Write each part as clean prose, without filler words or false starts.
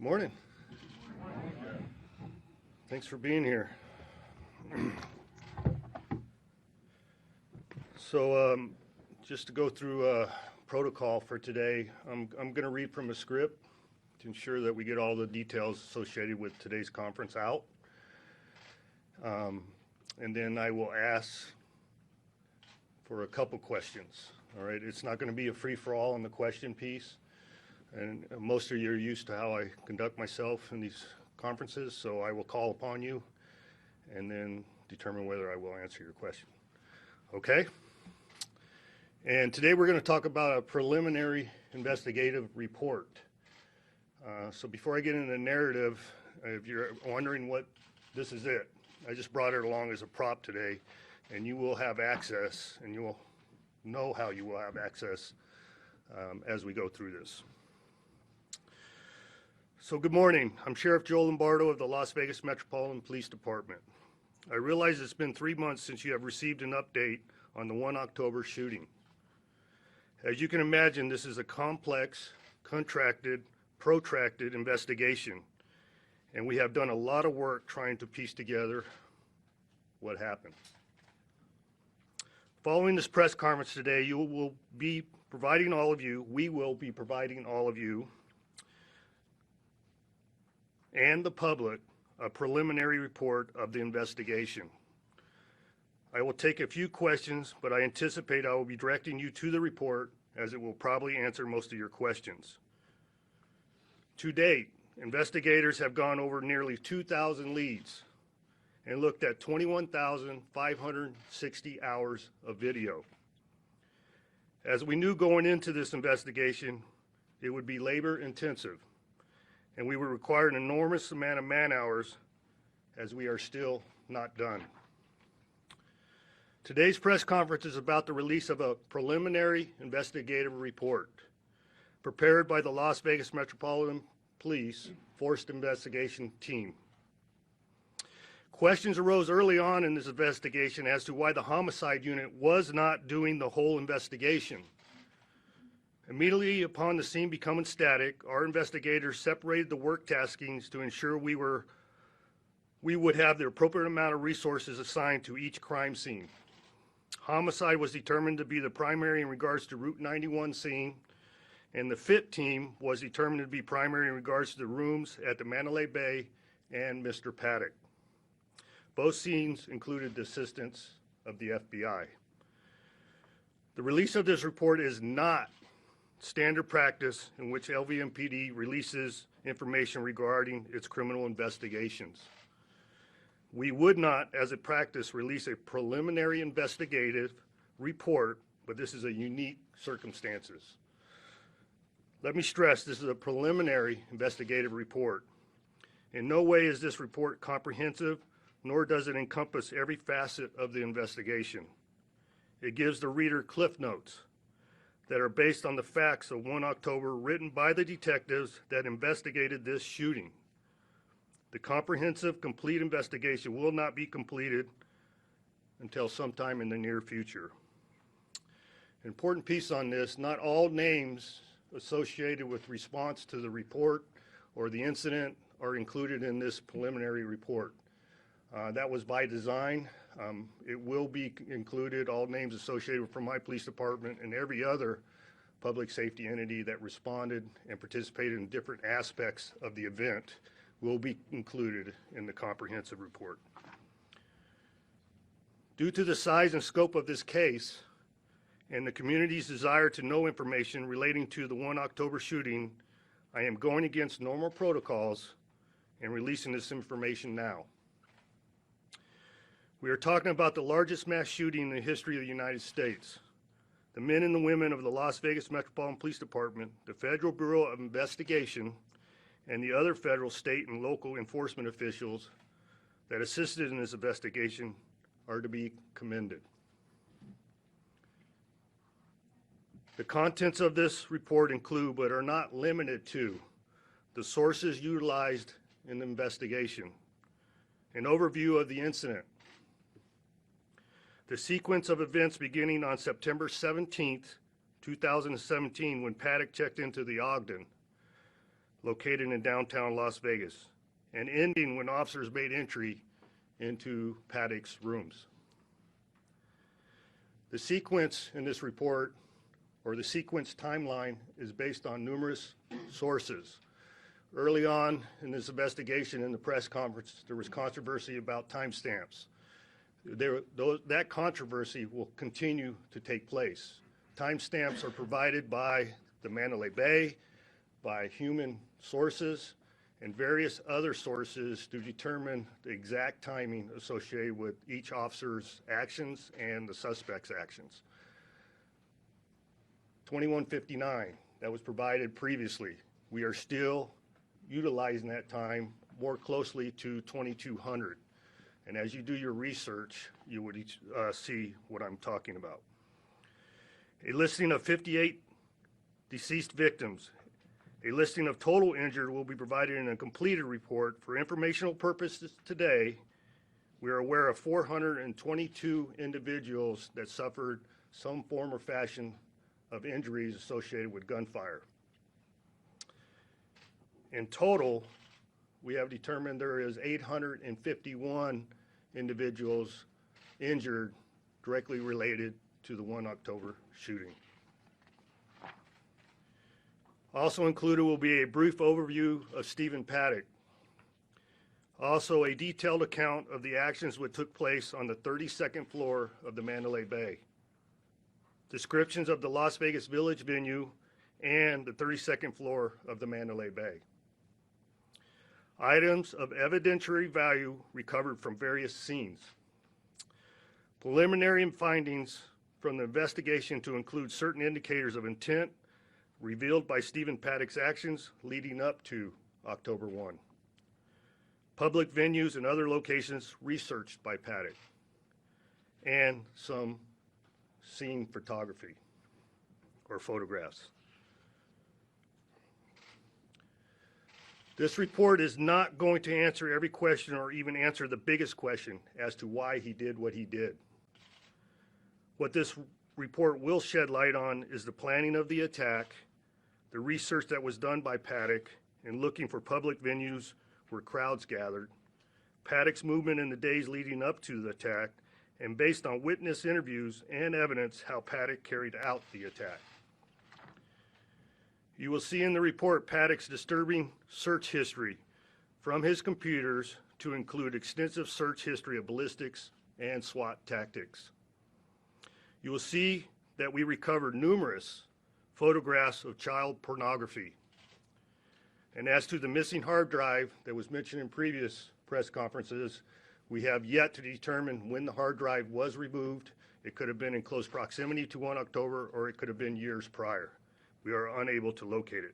Morning. Thanks for being here. So just to go through protocol for today, I'm going to read from a script to ensure that we get all the details associated with today's conference out. And then I will ask for a couple questions. All right, it's not going to be a free-for-all on the question piece. And most of you are used to how I conduct myself in these conferences, so I will call upon you and then determine whether I will answer your question. Okay? And today we're going to talk about a preliminary investigative report. So before I get into the narrative, if you're wondering what this is it, I just brought it along as a prop today, and you will have access, and you will know how you will have access as we go through this. So good morning. I'm Sheriff Joe Lombardo of the Las Vegas Metropolitan Police Department. I realize it's been 3 months since you have received an update on the 1 October shooting. As you can imagine, this is a complex, contracted, protracted investigation, and we have done a lot of work trying to piece together what happened. Following this press conference today, we will be providing all of you and the public a preliminary report of the investigation. I will take a few questions, but I anticipate I will be directing you to the report as it will probably answer most of your questions. To date, investigators have gone over nearly 2,000 leads and looked at 21,560 hours of video. As we knew going into this investigation, it would be labor intensive, and we would require an enormous amount of man hours as we are still not done. Today's press conference is about the release of a preliminary investigative report prepared by the Las Vegas Metropolitan Police Forced Investigation Team. Questions arose early on in this investigation as to why the homicide unit was not doing the whole investigation. Immediately upon the scene becoming static, our investigators separated the work taskings to ensure we would have the appropriate amount of resources assigned to each crime scene. Homicide was determined to be the primary in regards to Route 91 scene, and the FIT team was determined to be primary in regards to the rooms at the Mandalay Bay and Mr. Paddock. Both scenes included the assistance of the FBI. The release of this report is not standard practice in which LVMPD releases information regarding its criminal investigations. We would not, as a practice, release a preliminary investigative report, but this is a unique circumstances. Let me stress, this is a preliminary investigative report. In no way is this report comprehensive, nor does it encompass every facet of the investigation. It gives the reader cliff notes that are based on the facts of 1 October written by the detectives that investigated this shooting. The comprehensive, complete investigation will not be completed until sometime in the near future. An important piece on this, not all names associated with response to the report or the incident are included in this preliminary report. That was by design. It will be included, all names associated from my police department and every other public safety entity that responded and participated in different aspects of the event will be included in the comprehensive report. Due to the size and scope of this case and the community's desire to know information relating to the 1 October shooting, I am going against normal protocols and releasing this information now. We are talking about the largest mass shooting in the history of the United States. The men and the women of the Las Vegas Metropolitan Police Department, the Federal Bureau of Investigation, and the other federal, state, and local enforcement officials that assisted in this investigation are to be commended. The contents of this report include, but are not limited to, the sources utilized in the investigation, an overview of the incident, the sequence of events beginning on September 17th, 2017, when Paddock checked into the Ogden, located in downtown Las Vegas, and ending when officers made entry into Paddock's rooms. The sequence in this report, or the sequence timeline, is based on numerous sources. Early on in this investigation in the press conference, there was controversy about timestamps. That controversy will continue to take place. Timestamps are provided by the Mandalay Bay, by human sources, and various other sources to determine the exact timing associated with each officer's actions and the suspect's actions. 2159, that was provided previously. We are still utilizing that time more closely to 2200. And as you do your research, you would see what I'm talking about. A listing of 58 deceased victims. A listing of total injured will be provided in a completed report. For informational purposes today, we are aware of 422 individuals that suffered some form or fashion of injuries associated with gunfire. In total, we have determined there is 851 individuals injured directly related to the 1 October shooting. Also included will be a brief overview of Stephen Paddock. Also a detailed account of the actions that took place on the 32nd floor of the Mandalay Bay. Descriptions of the Las Vegas Village venue and the 32nd floor of the Mandalay Bay. Items of evidentiary value recovered from various scenes. Preliminary findings from the investigation to include certain indicators of intent revealed by Stephen Paddock's actions leading up to October 1. Public venues and other locations researched by Paddock, and some scene photography or photographs. This report is not going to answer every question or even answer the biggest question as to why he did what he did. What this report will shed light on is the planning of the attack, the research that was done by Paddock in looking for public venues where crowds gathered, Paddock's movement in the days leading up to the attack, and based on witness interviews and evidence, how Paddock carried out the attack. You will see in the report Paddock's disturbing search history from his computers to include extensive search history of ballistics and SWAT tactics. You will see that we recovered numerous photographs of child pornography. And as to the missing hard drive that was mentioned in previous press conferences, we have yet to determine when the hard drive was removed. It could have been in close proximity to 1 October, or it could have been years prior. We are unable to locate it.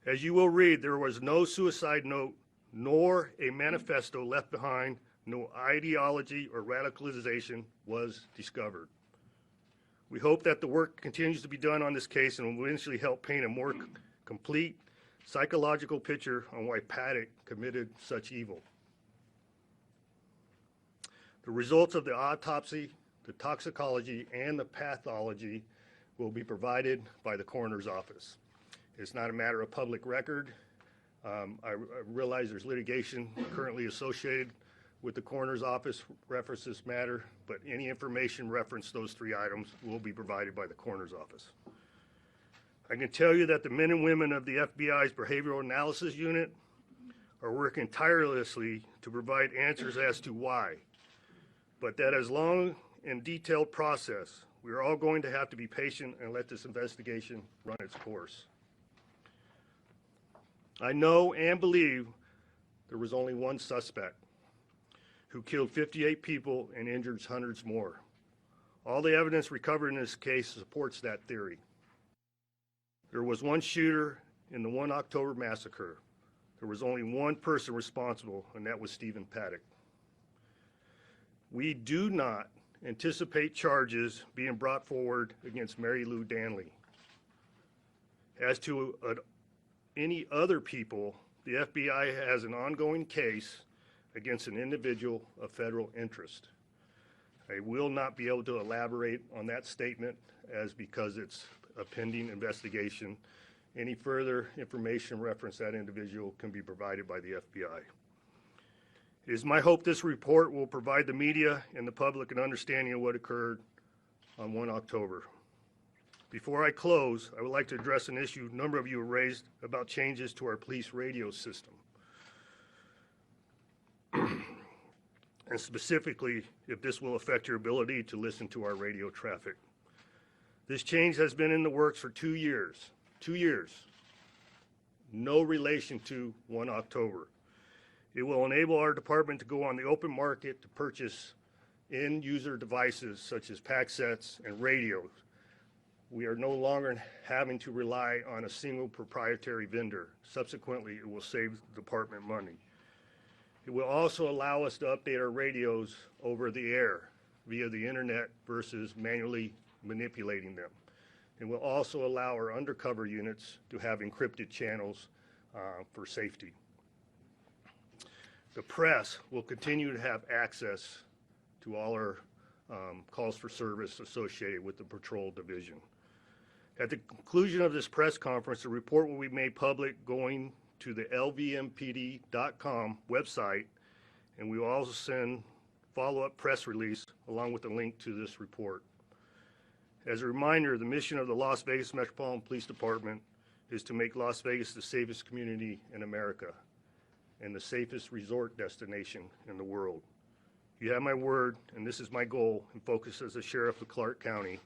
As you will read, there was no suicide note, nor a manifesto left behind. No ideology or radicalization was discovered. We hope that the work continues to be done on this case and will eventually help paint a more complete psychological picture on why Paddock committed such evil. The results of the autopsy, the toxicology, and the pathology will be provided by the coroner's office. It's not a matter of public record. I realize there's litigation currently associated with the coroner's office reference this matter, but any information referenced those 3 items will be provided by the coroner's office. I can tell you that the men and women of the FBI's Behavioral Analysis Unit are working tirelessly to provide answers as to why, but that as long and detailed process, we are all going to have to be patient and let this investigation run its course. I know and believe there was only one suspect who killed 58 people and injured hundreds more. All the evidence recovered in this case supports that theory. There was one shooter in the 1 October massacre. There was only one person responsible, and that was Stephen Paddock. We do not anticipate charges being brought forward against Mary Lou Danley. As to any other people, the FBI has an ongoing case against an individual of federal interest. I will not be able to elaborate on that statement because it's a pending investigation Any further information reference that individual can be provided by the FBI. It is my hope this report will provide the media and the public an understanding of what occurred on 1 October. Before I close, I would like to address an issue a number of you have raised about changes to our police radio system. And specifically, if this will affect your ability to listen to our radio traffic. This change has been in the works for 2 years. 2 years. No relation to 1 October. It will enable our department to go on the open market to purchase end-user devices such as pack sets and radios. We are no longer having to rely on a single proprietary vendor. Subsequently, it will save the department money. It will also allow us to update our radios over the air via the internet versus manually manipulating them. It will also allow our undercover units to have encrypted channels for safety. The press will continue to have access to all our calls for service associated with the patrol division. At the conclusion of this press conference, a report will be made public going to the lvmpd.com website, and we will also send follow-up press release along with a link to this report. As a reminder, the mission of the Las Vegas Metropolitan Police Department is to make Las Vegas the safest community in America and the safest resort destination in the world. You have my word, and this is my goal and focus as a sheriff of Clark County.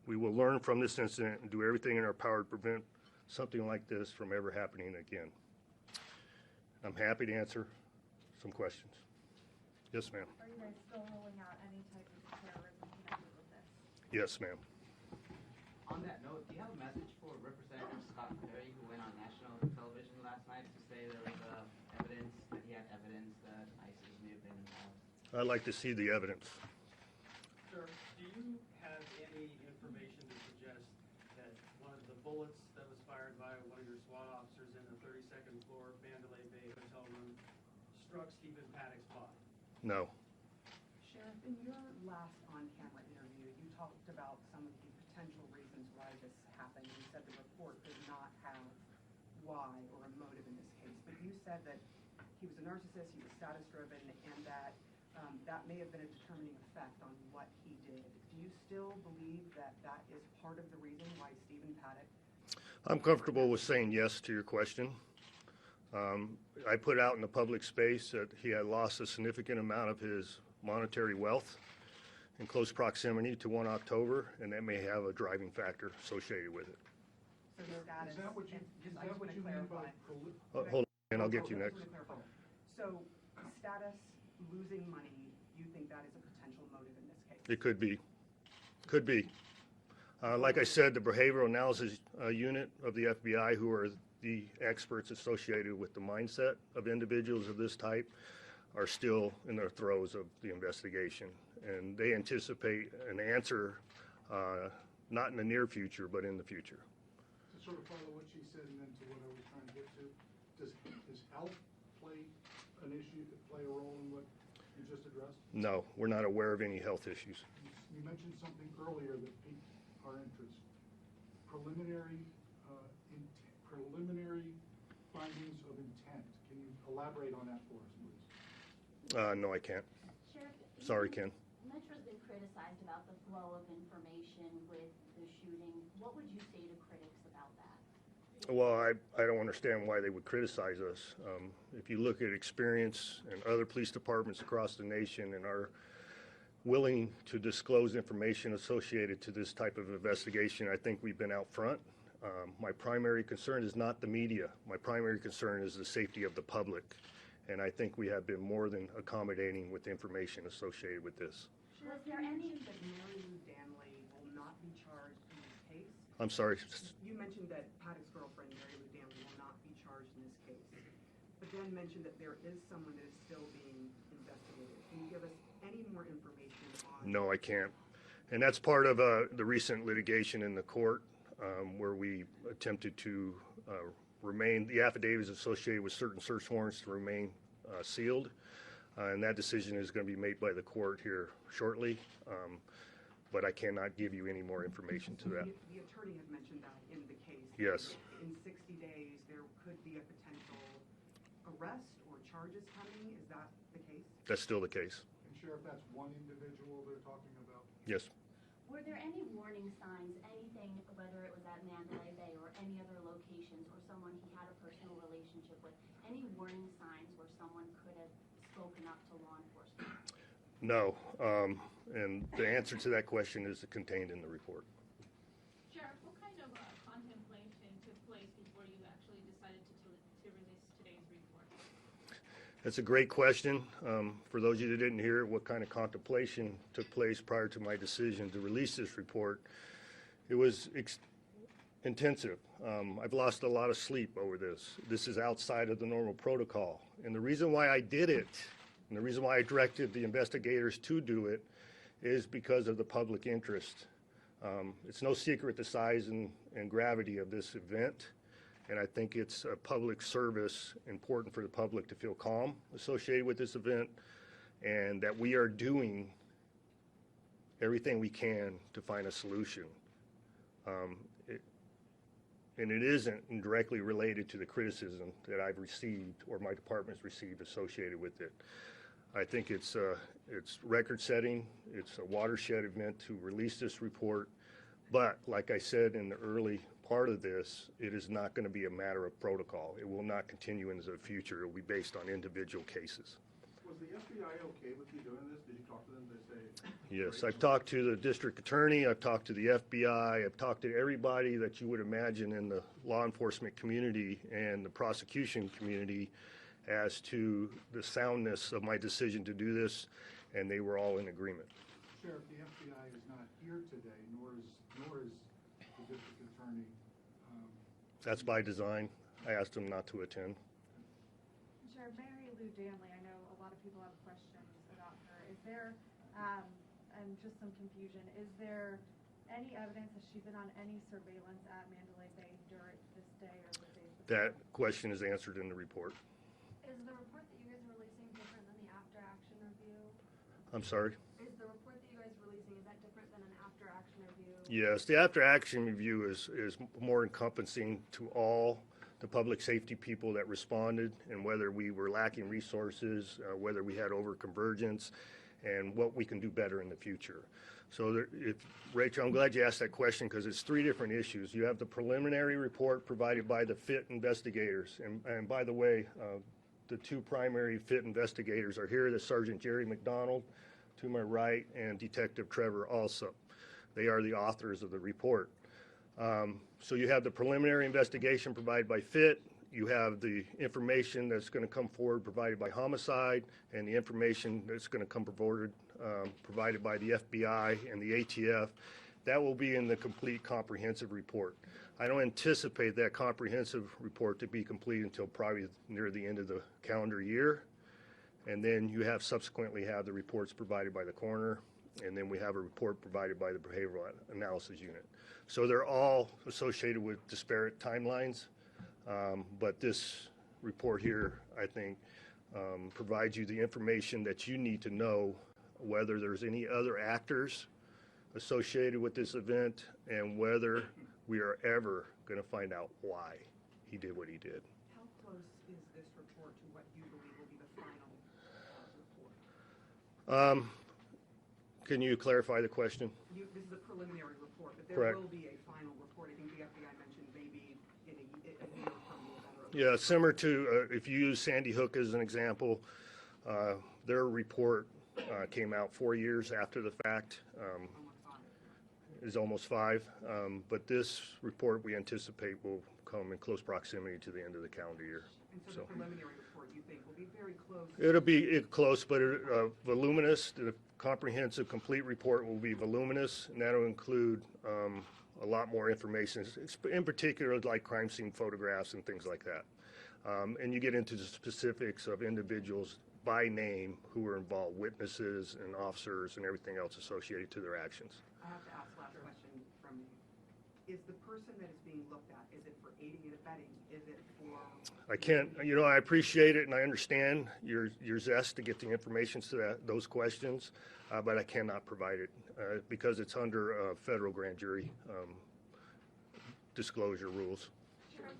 We will learn from this incident and do everything in our power to prevent something like this from ever happening again. I'm happy to answer some questions. Yes, ma'am. Are you guys still rolling out any type of terrorism connected with this? Yes, ma'am. On that note, do you have a message for Representative Scott Perry, who went on national television last night to say there was evidence, that he had evidence that ISIS may have been involved? I'd like to see the evidence. Sir, do you have any information to suggest that one of the bullets that was fired by one of your SWAT officers in the 32nd floor Mandalay Bay hotel room struck Stephen Paddock's body? No. Sheriff, in your last on-camera interview, you talked about some of the potential reasons why this happened. You said the report did not have why or a motive in this case, but you said that he was a narcissist, he was status-driven, and that that may have been a determining effect on what he did. Do you still believe that that is part of the reason why Stephen Paddock? I'm comfortable with saying yes to your question. I put out in the public space that he had lost a significant amount of his monetary wealth in close proximity to 1 October, and that may have a driving factor associated with it. So status, Is that what you, is I that just what want you to mean clarify. by Hold on, and I'll get to you I next. just want to clarify. So status, losing money, you think that is a potential motive in this case? It could be. Could be. Like I said, the behavioral analysis unit of the FBI, who are the experts associated with the mindset of individuals of this type, are still in the throes of the investigation. And they anticipate an answer, not in the near future, but in the future. To sort of follow what she said and then to what I was trying to get to, does health play an issue, play a role in what you just addressed? No, we're not aware of any health issues. You mentioned something earlier that piqued our interest. Preliminary findings of intent. Can you elaborate on that for us, please? No, I can't. Sheriff, Sorry, Ken. Metro's been criticized about the flow of information with the shooting. What would you say to critics about that? Well, I don't understand why they would criticize us. If you look at experience and other police departments across the nation and are willing to disclose information associated to this type of investigation, I think we've been out front. My primary concern is not the media. My primary concern is the safety of the public. And I think we have been more than accommodating with the information associated with this. Sheriff, you mentioned that Mary Lou Danley will not be charged in this case. I'm sorry. You mentioned that Paddock's girlfriend, Mary Lou Danley, will not be charged in this case, but then mentioned that there is someone that is still being investigated. Can you give us any more information on? No, I can't. And that's part of the recent litigation in the court where we attempted to remain, the affidavits associated with certain search warrants to remain sealed. And that decision is going to be made by the court here shortly. But I cannot give you any more information to that. The attorney had mentioned that in the case. Yes. in 60 days, there could be a potential arrest or charges coming? Is that the case? That's still the case. And Sheriff, that's one individual they're talking about? Yes. Were there any warning signs, anything, whether it was at Mandalay Bay or any other locations, or someone he had a personal relationship with, any warning signs where someone could have spoken up to law enforcement? No. And the answer to that question is contained in the report. Sheriff, what kind of contemplation took place before you actually decided to release today's report? That's a great question. For those of you that didn't hear it, what kind of contemplation took place prior to my decision to release this report? It was intensive. I've lost a lot of sleep over this. This is outside of the normal protocol. And the reason why I did it, and the reason why I directed the investigators to do it, is because of the public interest. It's no secret the size and gravity of this event. And I think it's a public service, important for the public to feel calm associated with this event, and that we are doing everything we can to find a solution. And it isn't directly related to the criticism that I've received or my department's received associated with it. I think it's record-setting. It's a watershed event to release this report. But like I said in the early part of this, it is not going to be a matter of protocol. It will not continue into the future. It will be based on individual cases. Was the FBI okay with you doing this? Did you talk to them? Did they say? Yes, I've talked to the district attorney, I've talked to the FBI, I've talked to everybody that you would imagine in the law enforcement community and the prosecution community as to the soundness of my decision to do this, and they were all in agreement. Sheriff, the FBI is not here today, nor is the district attorney. That's by design. I asked them not to attend. Sheriff, Mary Lou Danley, I know a lot of people have questions about her. Is there, and just some confusion, is there any evidence that she's been on any surveillance at Mandalay Bay during this day or the days before? That question is answered in the report. Is the report that you guys are releasing different than the after-action review? I'm sorry? Is the report that you guys are releasing, is that different than an after-action review? Yes, the after-action review is more encompassing to all the public safety people that responded, and whether we were lacking resources, whether we had overconvergence, and what we can do better in the future. So Rachel, I'm glad you asked that question, because it's three different issues. You have the preliminary report provided by the FIT investigators. And by the way, the two primary FIT investigators are here, the Sergeant Jerry McDonald to my right and Detective Trevor also. They are the authors of the report. So you have the preliminary investigation provided by FIT, you have the information that's going to come forward provided by homicide, and the information that's going to come forward provided by the FBI and the ATF. That will be in the complete comprehensive report. I don't anticipate that comprehensive report to be complete until probably near the end of the calendar year. And then you have subsequently have the reports provided by the coroner, and then we have a report provided by the behavioral analysis unit. So they're all associated with disparate timelines, but this report here, I think, provides you the information that you need to know whether there's any other actors associated with this event and whether we are ever going to find out why he did what he did. How close is this report to what you believe will be the final report? Can you clarify the question? This is a preliminary report, but there Correct. will be a final report. I think the FBI mentioned maybe in a year from now. Yeah, similar to, if you use Sandy Hook as an example, their report came out 4 years after the fact. Is almost 5. But this report we anticipate will come in close proximity to the end of the calendar year. And so the preliminary report, you think, will be very close? It'll be close, but voluminous. The comprehensive, complete report will be voluminous, and that'll include a lot more information, in particular like crime scene photographs and things like that. And you get into the specifics of individuals by name who were involved, witnesses and officers and everything else associated to their actions. I have to ask last question from you. Is the person that is being looked at, is it for aiding and abetting? Is it for? I can't, I appreciate it and I understand your zest to get the information to those questions, but I cannot provide it because it's under federal grand jury disclosure rules. Sheriff,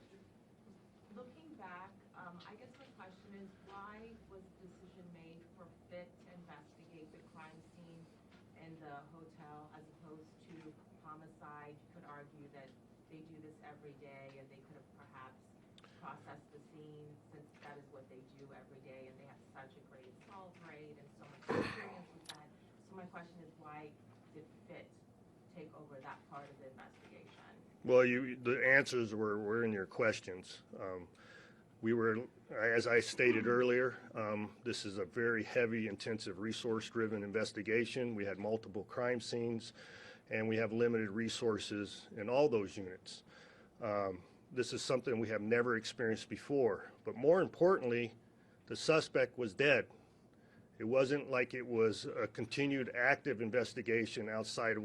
looking back, I guess the question is, why was the decision made for FIT to investigate the crime scene in the hotel as opposed to homicide? You could argue that they do this every day and they could have perhaps processed the scene since that is what they do every day and they have such a great solve rate and so much experience with that. So my question is, why did FIT take over that part of the investigation? Well, the answers were in your questions. We were, as I stated earlier, this is a very heavy, intensive, resource-driven investigation. We had multiple crime scenes, and we have limited resources in all those units. This is something we have never experienced before. But more importantly, the suspect was dead. It wasn't like it was a continued active investigation outside of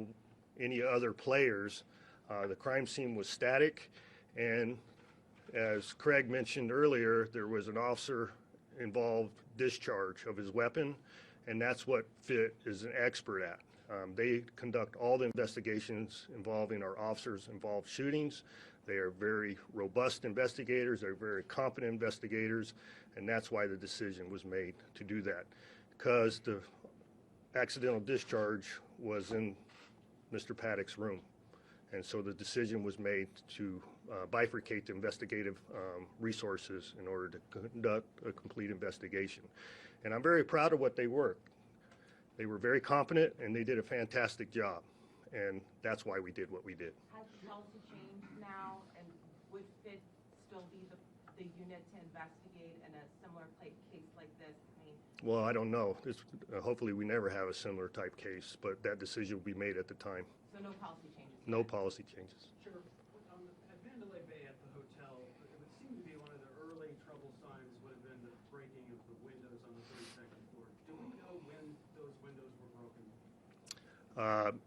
any other players. The crime scene was static, and as Craig mentioned earlier, there was an officer-involved discharge of his weapon, and that's what FIT is an expert at. They conduct all the investigations involving our officers-involved shootings. They are very robust investigators. They're very competent investigators, and that's why the decision was made to do that, because the accidental discharge was in Mr. Paddock's room. And so the decision was made to bifurcate the investigative resources in order to conduct a complete investigation. And I'm very proud of what they worked. They were very competent and they did a fantastic job. And that's why we did what we did. Has the policy changed now, and would FIT still be the unit to investigate in a similar case like this? I mean, Well, I don't know. Hopefully we never have a similar type case, but that decision will be made at the time. so no policy changes? No policy changes. Sheriff, at Mandalay Bay at the hotel, it would seem to be one of the early trouble signs would have been the breaking of the windows on the 32nd floor. Do we know when those windows were broken?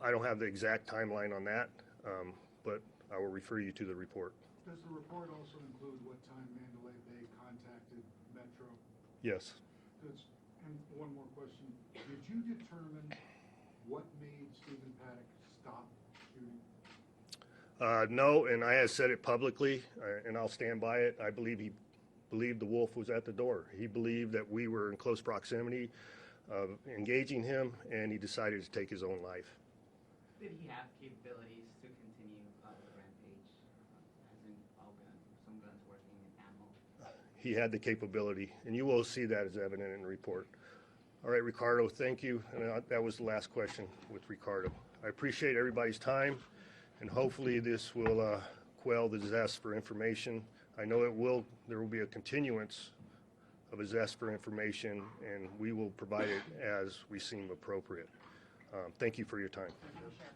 I don't have the exact timeline on that, but I will refer you to the report. Does the report also include what time Mandalay Bay contacted Metro? Yes. And one more question. Did you determine what made Stephen Paddock stop shooting? No, and I have said it publicly, and I'll stand by it. I believe he believed the wolf was at the door. He believed that we were in close proximity of engaging him, and he decided to take his own life. Did he have capabilities to continue the rampage, as in all guns, some guns working in ammo? He had the capability, and you will see that as evident in the report. All right, Ricardo, thank you. And that was the last question with Ricardo. I appreciate everybody's time, and hopefully this will quell the zest for information. I know there will be a continuance of a zest for information, and we will provide it as we seem appropriate. Thank you for your time. Thank you, Sheriff.